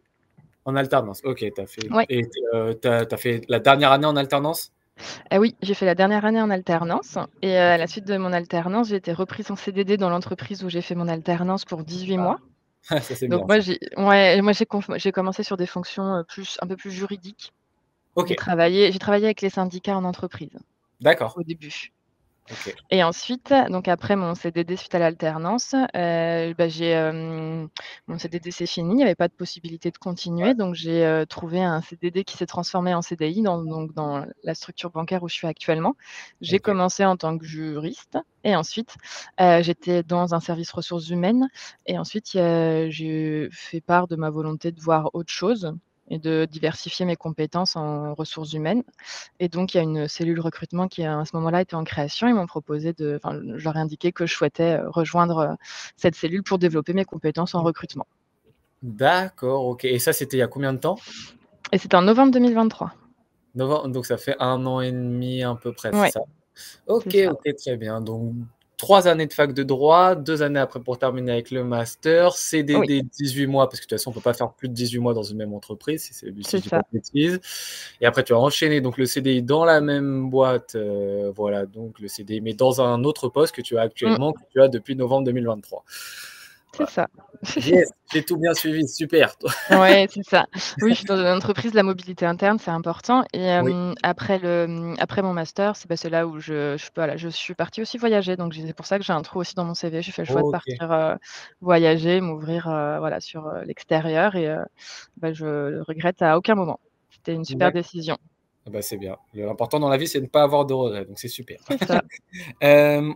En alternance, OK, tu as fait Ouais. et tu as fait la dernière année en alternance? Oui, j'ai fait la dernière année en alternance et à la suite de mon alternance, j'ai été reprise en CDD dans l'entreprise où j'ai fait mon alternance pour 18 mois. Ça, c'est Donc bien moi ça. j'ai commencé sur des fonctions, un peu plus juridiques. OK, J'ai travaillé avec les syndicats en entreprise, d'accord. au début. OK. Et ensuite, donc après mon CDD suite à l'alternance, j'ai, mon CDD s'est fini, il y avait pas de possibilité de continuer, donc j'ai, trouvé un CDD qui s'est transformé en CDI dans la structure bancaire où je suis actuellement. J'ai OK. commencé en tant que juriste et ensuite, j'étais dans un service ressources humaines et ensuite, j'ai fait part de ma volonté de voir autre chose et de diversifier mes compétences en ressources humaines. Et donc il y a une cellule recrutement qui, à ce moment-là, était en création. Ils m'ont proposé je leur ai indiqué que je souhaitais, rejoindre, cette cellule pour développer mes compétences en recrutement. D'accord, OK et ça, c'était il y a combien de temps? Et c'était en novembre 2023. Donc ça fait 1 an et demi à peu près, c'est Ouais, ça? c'est OK, ça. OK, très bien. Donc 3 années de fac de droit, 2 années après pour terminer avec le master, Oui, CDD 18 mois, parce que de toute façon, on peut pas faire plus de 18 mois dans une même entreprise, si c'est je dis pas ça, de bêtises et après tu as enchaîné donc le CDI dans la même boîte, voilà, donc le CDI, mais dans un autre poste que tu as mmh, actuellement, que tu as depuis novembre 2023. c'est Voilà. ça. Yes, j'ai tout bien suivi, super. Ouais, c'est ça. Oui, je suis dans une entreprise, la mobilité interne, c'est important et Oui. après mon master, c'est là où voilà, je suis partie aussi voyager, donc c'est pour ça que j'ai un trou aussi dans mon CV. J'ai fait le choix de OK. partir, voyager, m'ouvrir, voilà, sur, l'extérieur et je le regrette à aucun moment. C'était une super D'acc décision. ah bah, c'est bien. L'important dans la vie, c'est de ne pas avoir de regrets, donc c'est super. C'est ça.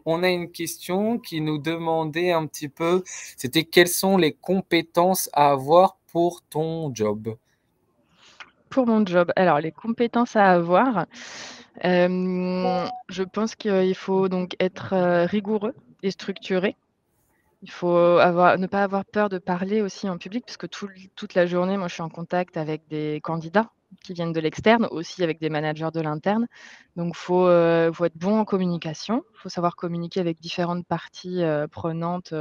On a une question qui nous demandait un petit peu, c'était quelles sont les compétences à avoir pour ton job? Pour mon job, alors les compétences à avoir, je pense qu'il faut donc être, rigoureux et structuré. Il faut ne pas avoir peur de parler aussi en public parce que toute la journée, moi, je suis en contact avec des candidats qui viennent de l'externe, aussi avec des managers de l'interne. Donc faut être bon en communication. Il faut savoir communiquer avec différentes parties, prenantes,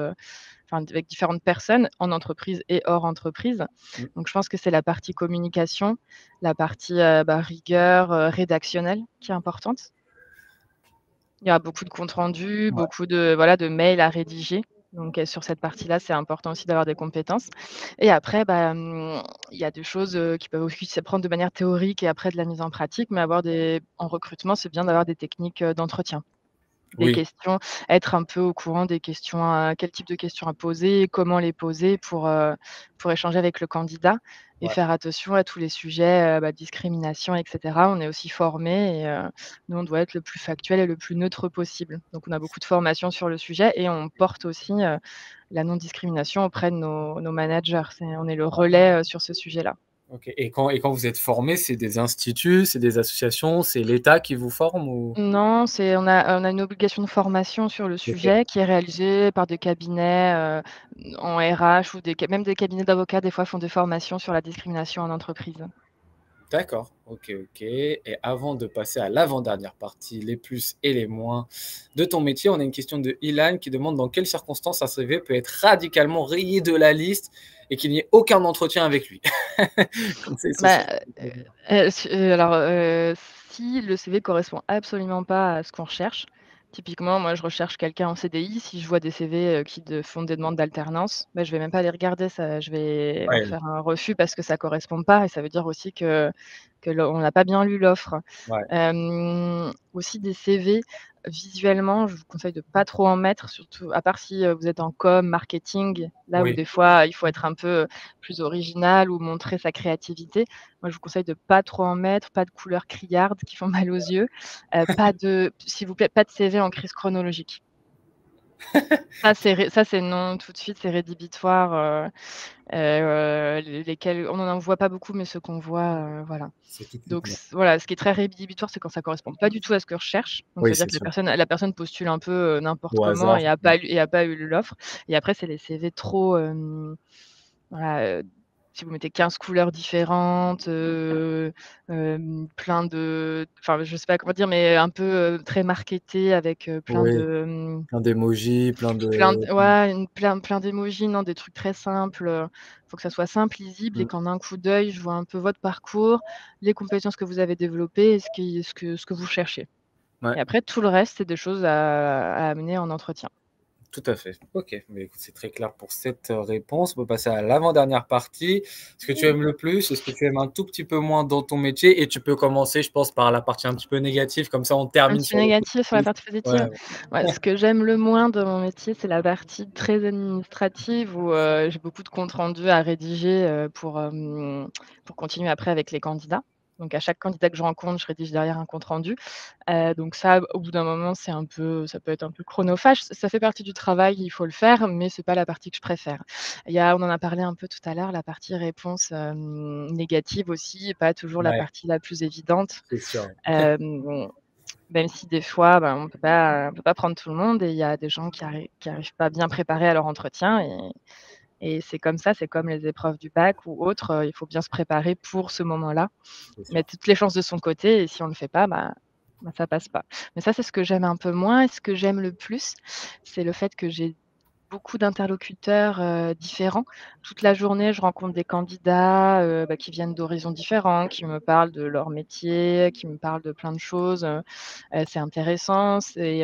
enfin avec différentes personnes en entreprise et hors entreprise. Mmh, Donc je pense que c'est la partie communication, la partie, rigueur, rédactionnelle qui est importante. Il y a beaucoup de comptes rendus, ouais, beaucoup de mails à rédiger. Donc, sur cette partie-là, c'est important aussi d'avoir des compétences. Et après, il y a des choses, qui peuvent aussi s'apprendre de manière théorique et après de la mise en pratique, mais en recrutement, c'est bien d'avoir des techniques, d'entretien. Des oui, questions, être un peu au courant des questions à quel type de questions à poser, comment les poser pour échanger avec le candidat et ouais, faire attention à tous les sujets, discrimination et cetera. On est aussi formés et nous, on doit être le plus factuel et le plus neutre possible. Donc on a beaucoup de formations sur le sujet et on porte aussi, la non-discrimination auprès de nos managers. On est le relais, sur ce sujet-là. OK et quand vous êtes formés, c'est des instituts, c'est des associations, c'est l'État qui vous forme ou? Non, on a une obligation de formation sur le OK. sujet qui est réalisée par des cabinets, en RH ou même des cabinets d'avocats, des fois, font des formations sur la discrimination en entreprise. D'accord, OK, OK et avant de passer à l'avant-dernière partie, les plus et les moins de ton métier, on a une question de Ilan qui demande: «Dans quelles circonstances un CV peut être radicalement rayé de la liste et qu'il n'y ait aucun entretien avec lui?» Conseil social. Bah, alors, si le CV correspond absolument pas à ce qu'on recherche, typiquement, moi, je recherche quelqu'un en CDI. Si je vois des CV, font des demandes d'alternance, je vais même pas les regarder, ça je vais leur Ouais, faire un refus parce que ça correspond pas et ça veut dire aussi que on n'a pas bien lu l'offre. ouais, Aussi des CV, visuellement, je vous conseille de pas trop en mettre, surtout à part si, vous êtes en com, marketing, là où oui, des fois, il faut être un peu plus original ou montrer sa créativité. Moi, je vous conseille de pas trop en mettre, pas de couleurs criardes qui font mal aux yeux, pas de s'il vous plaît, pas de CV en crise chronologique. Ça, c'est non tout de suite, c'est rédhibitoire, lesquels on n'en voit pas beaucoup, mais ceux qu'on voit, voilà. c'est tout de suite Donc non. voilà, ce qui est très rédhibitoire, c'est quand ça correspond pas du tout à ce que je recherche. Donc ça Oui, veut dire c'est que sûr, la personne postule un peu, n'importe au comment hasard. et a pas eu l'offre. Et après, c'est les CV trop, voilà, si vous mettez 15 couleurs différentes, plein de enfin, je sais pas comment dire, mais un peu, très marketé avec, plein Oui, de, plein d'émojis, plein de plein d'émojis, non, des trucs très simples, faut que ça soit simple, lisible et mmh, qu'en un coup d'œil, je vois un peu votre parcours, les compétences que vous avez développées et ce que vous cherchez. ouais. Et après tout le reste, c'est des choses à amener en entretien. Tout à fait. OK, mais écoute, c'est très clair pour cette, réponse. On peut passer à l'avant-dernière partie. Ce que tu aimes le plus et ce que tu aimes un tout petit peu moins dans ton métier et tu peux commencer, je pense, par la partie un petit peu négative, comme ça on Un termine petit peu sur le négatif sur la positif. partie Ouais, positive? Ouais, ce que j'aime le moins dans mon métier, c'est la partie très administrative où, j'ai beaucoup de comptes rendus à rédiger, pour continuer après avec les candidats. Donc à chaque candidat que je rencontre, je rédige derrière un compte rendu. Donc ça, au bout d'un moment, ça peut être un peu chronophage. Ça fait partie du travail, il faut le faire, mais c'est pas la partie que je préfère. On en a parlé un peu tout à l'heure, la partie réponse, négative aussi, est pas toujours la ouais, partie la plus évidente. c'est sûr. Hem Même si des fois, ben, on peut pas prendre tout le monde et il y a des gens qui arrivent pas bien préparés à leur entretien et c'est comme ça, c'est comme les épreuves du bac ou autres, il faut bien se préparer pour ce moment-là, C'est sûr. mettre toutes les chances de son côté et si on le fait pas, bah, ça passe pas. Mais ça, c'est ce que j'aime un peu moins et ce que j'aime le plus, c'est le fait que j'ai beaucoup d'interlocuteurs, différents. Toute la journée, je rencontre des candidats, qui viennent d'horizons différents, qui me parlent de leur métier, qui me parlent de plein de choses, c'est intéressant, c'est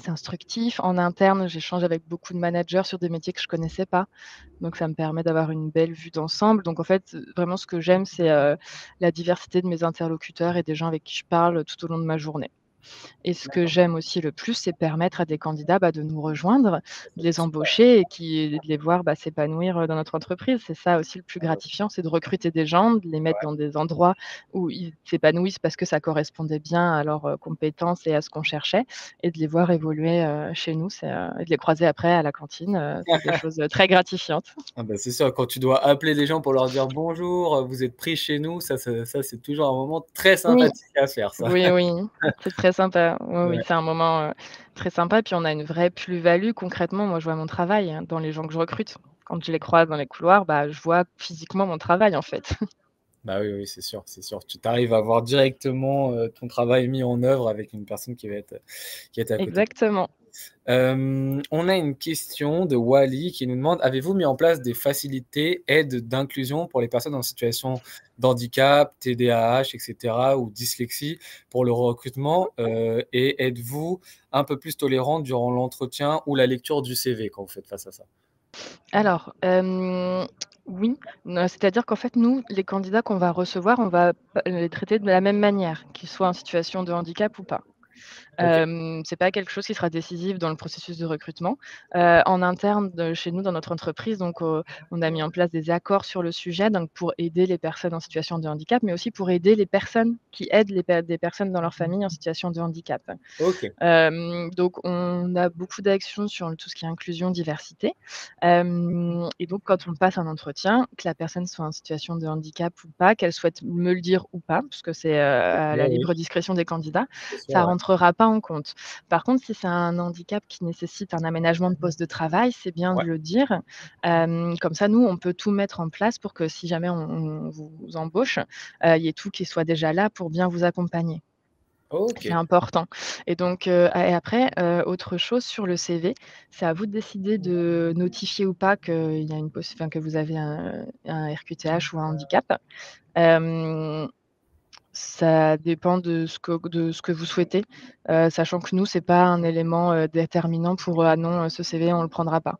instructif. En interne, j'échange avec beaucoup de managers sur des métiers que je connaissais pas, donc ça me permet d'avoir une belle vue d'ensemble. Donc en fait, vraiment ce que j'aime, c'est, la diversité de mes interlocuteurs et des gens avec qui je parle tout au long de ma journée. Et ce que j'aime aussi le plus, c'est permettre à des candidats, de nous rejoindre, de les embaucher et de les voir, s'épanouir, dans notre entreprise. C'est ça aussi le plus gratifiant, c'est de recruter des gens, de les mettre dans des endroits où ils s'épanouissent parce que ça correspondait bien à leurs, compétences et à ce qu'on cherchait et de les voir évoluer, chez nous, et de les croiser après à la cantine, c'est des choses, très gratifiantes. Ah bah, c'est sûr, quand tu dois appeler les gens pour leur dire: «Bonjour, vous êtes pris chez nous», ça c'est toujours un moment très Oui, sympathique à faire ça. oui, oui, c'est très sympa. Oui, oui, Ouais. c'est un moment, très sympa, puis on a une vraie plus-value. Concrètement, moi, je vois mon travail, hein, dans les gens que je recrute. Quand je les croise dans les couloirs, je vois physiquement mon travail, en fait. Bah, oui, oui, c'est sûr, c'est sûr. Tu arrives à voir directement, ton travail mis en œuvre avec une personne qui est à côté. Exactement. On a une question de Wally qui nous demande: «Avez-vous mis en place des facilités, aides d'inclusion pour les personnes en situation d'handicap, TDAH et cetera ou dyslexie pour le recrutement? Et êtes-vous un peu plus tolérante durant l'entretien ou la lecture du CV quand vous faites face à ça?» Alors, oui, c'est-à-dire qu'en fait, nous, les candidats qu'on va recevoir, on va pas les traiter de la même manière, qu'ils soient en situation de handicap ou pas. OK, C'est pas quelque chose qui sera décisif dans le processus de recrutement. En interne chez nous, dans notre entreprise, donc on a mis en place des accords sur le sujet, donc pour aider les personnes en situation de handicap, mais aussi pour aider les personnes qui aident des personnes dans leur famille en situation de handicap. OK, Donc on a beaucoup d'actions sur tout ce qui est inclusion, diversité. Et donc quand on passe un entretien, que la personne soit en situation de handicap ou pas, qu'elle souhaite me le dire ou pas, parce que c'est, OK, à la oui, libre discrétion des candidats, c'est sûr, ça ouais. rentrera pas en compte. Par contre, si c'est un handicap qui nécessite un aménagement de poste de travail, c'est bien Ouais, de le dire. Comme ça, nous, on peut tout mettre en place pour que si jamais on vous embauche, il y ait tout qui soit déjà là pour bien vous accompagner. C'est OK. important et donc et après, autre chose sur le CV, c'est à vous de décider de notifier ou pas qu'il y a que vous avez un RQTH ou un handicap. Hem, Ça dépend de ce que vous souhaitez, sachant que nous, c'est pas un élément, déterminant pour, «Ah non, ce CV, on le prendra pas».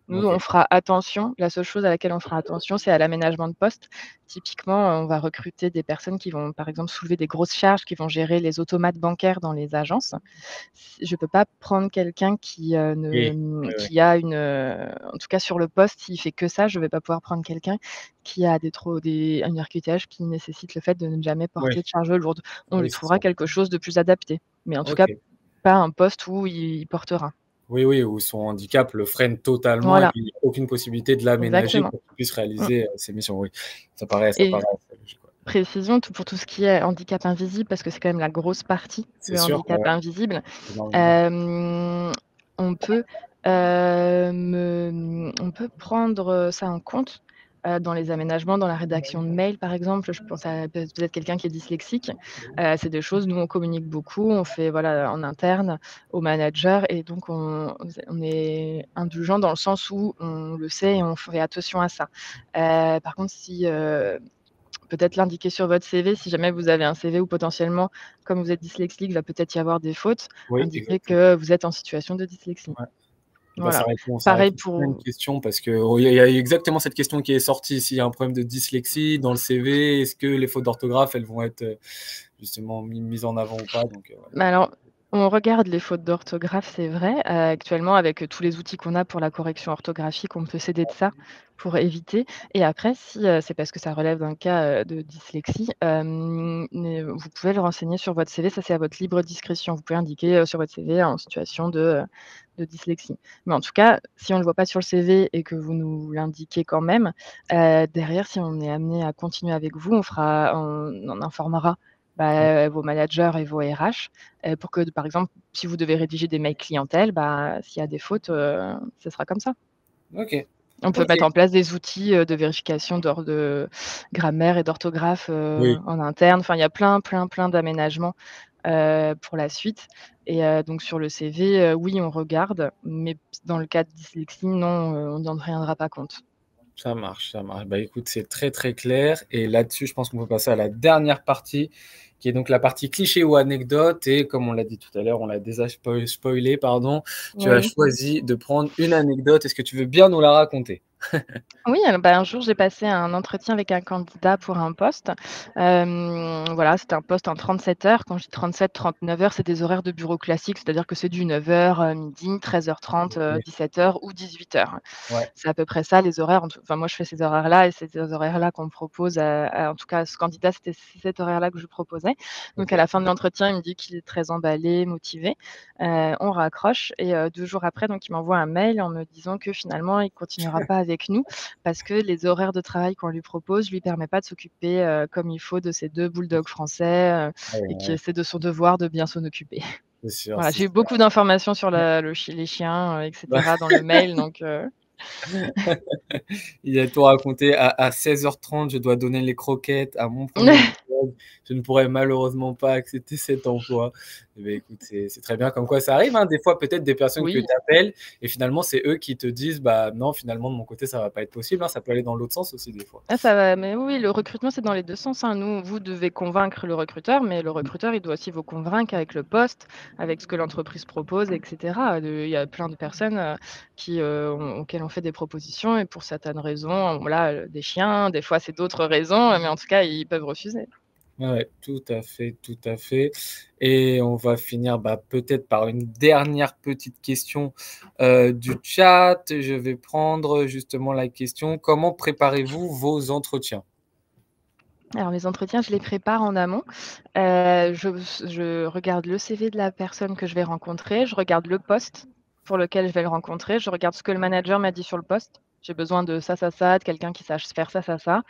Nous, OK. on fera attention. La seule chose à laquelle on fera attention, c'est à l'aménagement de poste. Typiquement, on va recruter des personnes qui vont, par exemple, soulever des grosses charges, qui vont gérer les automates bancaires dans les agences. Je ne peux pas prendre quelqu'un Oui, oui, oui. qui a en tout cas sur le poste, s'il fait que ça, je ne vais pas pouvoir prendre quelqu'un qui a une RQTH qui nécessite le fait de ne jamais Oui, porter de charge lourde. On oui, lui c'est trouvera sûr. quelque chose de plus adapté, mais en tout cas, OK. pas un poste où il portera. Oui, oui, où son handicap le freine totalement et Voilà, qu'il y a aucune possibilité de l'aménager exactement. pour qu'il puisse Mmh réaliser, ses missions, oui. Ça et paraît assez logique, ouais. Précision pour tout ce qui est handicap invisible, parce que c'est quand même la grosse partie, C'est le sûr, ouais, handicap ouais, invisible. énormément. Hem, on peut, on peut prendre, ça en compte, dans les aménagements, dans la rédaction de mails, par exemple. Je pense à peut-être quelqu'un qui est dyslexique. C'est des choses, nous, on communique beaucoup, on fait, voilà, en interne aux managers et donc on est indulgent dans le sens où on le sait et on fait attention à ça. Par contre, si, peut-être l'indiquer sur votre CV, si jamais vous avez un CV où potentiellement, comme vous êtes dyslexique, il va peut-être y avoir des fautes, Oui, indiquer exactement. que vous êtes en situation de dyslexie. Ouais. Bah, Voilà. ça Pareil répond à plein de pour questions parce que oh, il y a exactement cette question qui est sortie. S'il y a un problème de dyslexie dans le CV, est-ce que les fautes d'orthographe, elles vont être justement mises en avant ou pas? Donc, ouais. Bah, alors, on regarde les fautes d'orthographe, c'est vrai. Actuellement, avec, tous les outils qu'on a pour la correction orthographique, on peut s'aider de ça pour éviter et après si, c'est parce que ça relève d'un cas, de dyslexie, mais vous pouvez le renseigner sur votre CV, ça c'est à votre libre discrétion. Vous pouvez indiquer, sur votre CV en situation de dyslexie. Mais en tout cas, si on ne le voit pas sur le CV et que vous nous l'indiquez quand même, derrière si on est amené à continuer avec vous, on informera, bah, vos managers et vos RH, pour que, par exemple, si vous devez rédiger des mails clientèle, bah, s'il y a des fautes, ce sera comme ça. OK. On peut mettre OK. en place des outils, de vérification de grammaire et d'orthographe, Oui. en interne. Enfin, il y a plein, plein, plein d'aménagements, pour la suite et donc sur le CV, oui, on regarde, mais dans le cas de dyslexie, non, on n'en tiendra pas compte. Ça marche, ça marche. Bah, écoute, c'est très, très clair et là-dessus, je pense qu'on peut passer à la dernière partie, qui est donc la partie cliché ou anecdote et comme on l'a dit tout à l'heure, on l'a déjà spoilé, pardon. Tu as Oui. choisi de prendre une anecdote. Est-ce que tu veux bien nous la raconter? Oui, bah, un jour, j'ai passé un entretien avec un candidat pour un poste. Voilà, c'était un poste en 37 heures. Quand je dis 37-39 heures, c'est des horaires de bureau classiques, c'est-à-dire que c'est du 9 heures, midi, 13h30, OK. 17 heures ou 18 heures. Ouais. C'est à peu près ça les horaires. Enfin, moi, je fais ces horaires-là et c'est ces horaires-là qu'on me propose en tout cas, ce candidat, c'était cet horaire-là que je proposais. Donc à OK. la fin de l'entretien, il me dit qu'il est très emballé, motivé. On raccroche et 2 jours après, donc il m'envoie un mail en me disant que finalement, il continuera pas avec nous parce que les horaires de travail qu'on lui propose lui permet pas de s'occuper, comme il faut de ses 2 bulldogs français, Ouais, et que ouais, c'est de son devoir de bien s'en occuper. c'est sûr, Voilà, c'est j'ai eu sûr. beaucoup d'informations sur les chiens, et cetera dans le mail donc Il a tout raconté. À 16h30, je dois donner les croquettes à mon premier bulldog. Je ne pourrais malheureusement pas accepter cet emploi. Eh beh, écoute, c'est très bien comme quoi ça arrive, hein, des fois, peut-être des personnes que oui. tu appelles et finalement, c'est eux qui te disent: «Bah, non, finalement, de mon côté, ça va pas être possible», hein. Ça peut aller dans l'autre sens aussi des fois. Ah ça va, mais oui, oui, le recrutement, c'est dans les 2 sens, hein. Nous, vous devez convaincre le recruteur, mais le Mmh. recruteur, il doit aussi vous convaincre avec le poste, avec ce que l'entreprise propose et cetera. Il y a plein de personnes, qui, auxquelles on fait des propositions et pour certaines raisons, voilà, des chiens, des fois, c'est d'autres raisons, mais en tout cas, ils peuvent refuser. Ouais, ouais, tout à fait, tout à fait et on va finir, bah, peut-être par une dernière petite question, du chat. Je vais prendre justement la question: «Comment préparez-vous vos entretiens?» Alors mes entretiens, je les prépare en amont. Je regarde le CV de la personne que je vais rencontrer, je regarde le poste pour lequel je vais le rencontrer, je regarde ce que le manager m'a dit sur le poste. J'ai besoin de ça, de quelqu'un qui sache faire ça, ça, ça.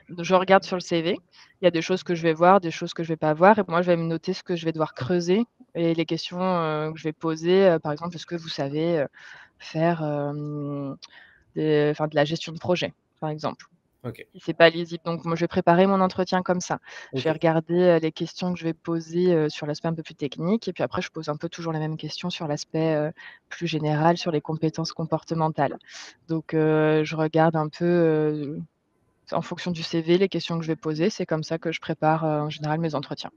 Je regarde sur le CV. Il y a des choses que je vais voir, des choses que je vais pas voir et moi je vais me noter ce que je vais devoir creuser et les questions, que je vais poser, par exemple: «Est-ce que vous savez, faire, de la gestion de projet?» par exemple. OK, Si c'est pas lisible, donc moi je vais préparer mon entretien comme ça. Je vais OK. regarder, les questions que je vais poser, sur l'aspect un peu plus technique et puis après je pose un peu toujours les mêmes questions sur l'aspect, plus général, sur les compétences comportementales. Donc je regarde un peu, en fonction du CV, les questions que je vais poser. C'est comme ça que je prépare, en général mes entretiens.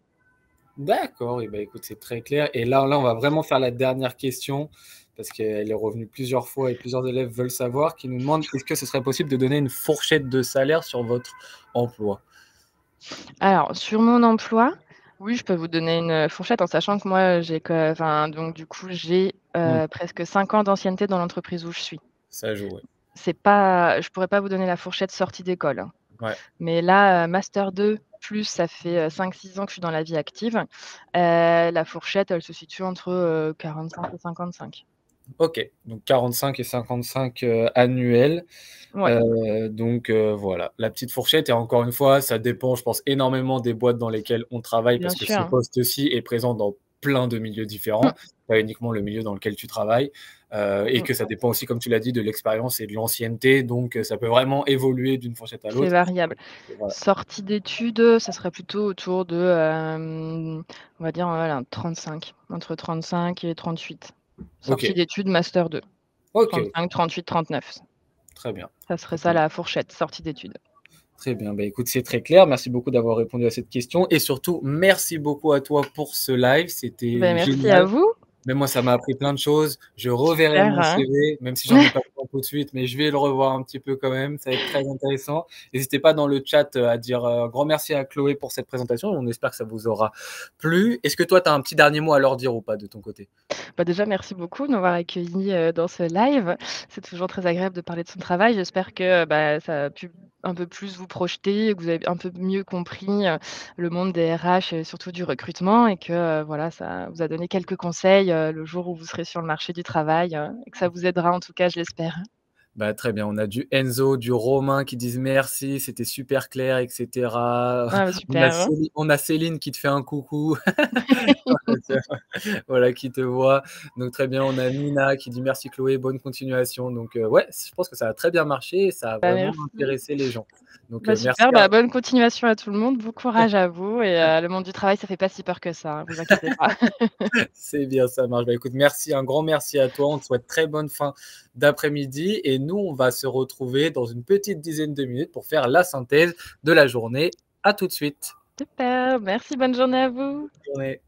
D'accord et bah, écoute, c'est très clair et là, on va vraiment faire la dernière question parce qu'elle est revenue plusieurs fois et plusieurs élèves veulent savoir, qui nous demandent: «Est-ce que ce serait possible de donner une fourchette de salaire sur votre emploi?» Alors sur mon emploi, oui, je peux vous donner une, fourchette en sachant que moi, j'ai que enfin donc du coup, j'ai, Mmh, presque 5 ans d'ancienneté dans l'entreprise où je suis. ça joue, ouais. C'est pas je pourrais pas vous donner la fourchette sortie d'école, hein. Ouais, Mais là, master 2 plus ça fait, 5-6 ans que je suis dans la vie active. La fourchette, elle se situe entre, 45 et 55. OK, donc 45 et 55, annuels. Ouais, Donc voilà, la petite fourchette et encore une fois, ça dépend, je pense, énormément des boîtes dans lesquelles on travaille bien parce que ce sûr. poste-ci est présent dans plein de milieux différents, pas uniquement le milieu dans lequel tu travailles, et Mmh, que ça dépend aussi, comme tu l'as dit, de l'expérience et de l'ancienneté, donc ça peut vraiment évoluer d'une fourchette à c'est l'autre. variable. Voilà. Sortie d'études, ça serait plutôt autour de, on va dire, voilà, 35, entre 35 et 38. Sortie OK, d'études master 2, OK, OK, 35, 38, 39. très bien. Ça serait Très ça bien. la fourchette, sortie d'études. Très bien, bah, écoute, c'est très clair. Merci beaucoup d'avoir répondu à cette question et surtout merci beaucoup à toi pour ce live, Beh, c'était merci à génial. vous. Mais moi, ça m'a appris plein de choses. Je reverrai Super, mon hein. CV, même si j'en ai pas le temps tout de suite, mais je vais le revoir un petit peu quand même. Ça va être très intéressant. N'hésitez pas dans le chat à dire un grand merci à Chloé pour cette présentation. On espère que ça vous aura plu. Est-ce que toi, tu as un petit dernier mot à leur dire ou pas de ton côté? Bah, déjà, merci beaucoup de m'avoir accueilli dans ce live. C'est toujours très agréable de parler de son travail. J'espère que, bah, ça a pu un peu plus vous projeter, que vous avez un peu mieux compris, le monde des RH et surtout du recrutement et que, voilà, ça vous a donné quelques conseils, le jour où vous serez sur le marché du travail, et que ça vous aidera en tout cas, je l'espère. Bah, très bien. On a du Enzo, du Romain qui disent merci, c'était super clair, et cetera. Ah bah, On a super, hein. Céline qui te fait un coucou. Voilà, qui te voit. Donc très bien, on a Nina qui dit: «Merci Chloé, bonne continuation». Donc ouais, je pense que ça a très bien marché et ça a Bah, vraiment merci. intéressé les gens. Donc Bah, merci super, à bah, bonne continuation à tout le monde. Bon courage à vous et le monde du travail, ça fait pas si peur que ça, hein, vous inquiétez pas. c'est bien, ça marche. Bah, écoute, merci, un grand merci à toi. On te souhaite très bonne fin d'après-midi et nous, on va se retrouver dans une petite dizaine de minutes pour faire la synthèse de la journée. À tout de suite. Super, merci, bonne journée à vous. Bonne journée.